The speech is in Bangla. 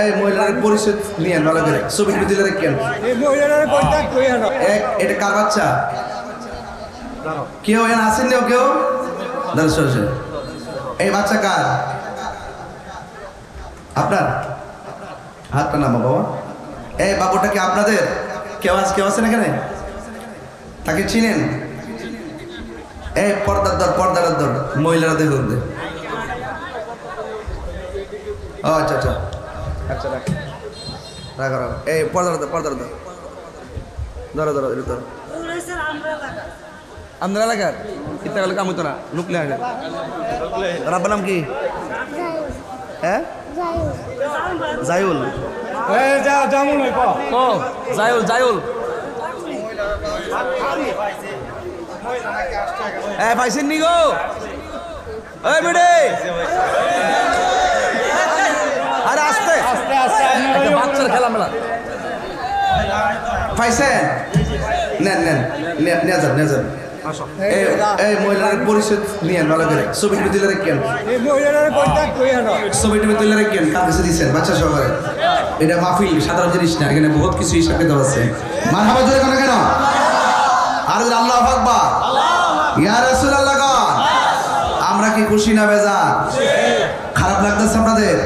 এই মহিলার পরিচয় নিয়ে ভালো করে ছবি দিলে রাখেন। এটা কার বাচ্চা? কেউ এখানে আসেন না? কেউ এই বাচ্চা কার? আপনার? হাতটা নামা বাবা। এই বাবুটা কি আপনাদের? কেউ আছেন এখানে? তাকে চিনেন? এই পর্দার দর মহিলারা দেখুন। ও আচ্ছা আচ্ছা আচ্ছা রাখো। এই পর্দার ধরো আমাদের এলাকার ইত্যা গেলে কাম হতো না, লুকলে আগে। আপনার নাম কি? হ্যাঁ জায়ুল। জায়ুল পাইছেন নি গো? এই বেডে আরে আস্তে বাচ্চার খেলামেলা পাইছেন? নেন এই মহিলার পরিচয় নিয়ে ভালো করে ছবি দিলে রাখেন। ছবি দিলে রাখেন। কাছে দিচ্ছেন বাচ্চা সবাই। এটা মাহফিল, সাধারণ জিনিস না, এখানে বহুত কিছু হিসাব কিতাব আছে। মারহাবা জোরে কেন কেন? আর আল্লাহু আকবার, ইয়া রাসূলুল্লাহ। আমরা কি খুশি না বেজার? খারাপ লাগতেছে আপনাদের?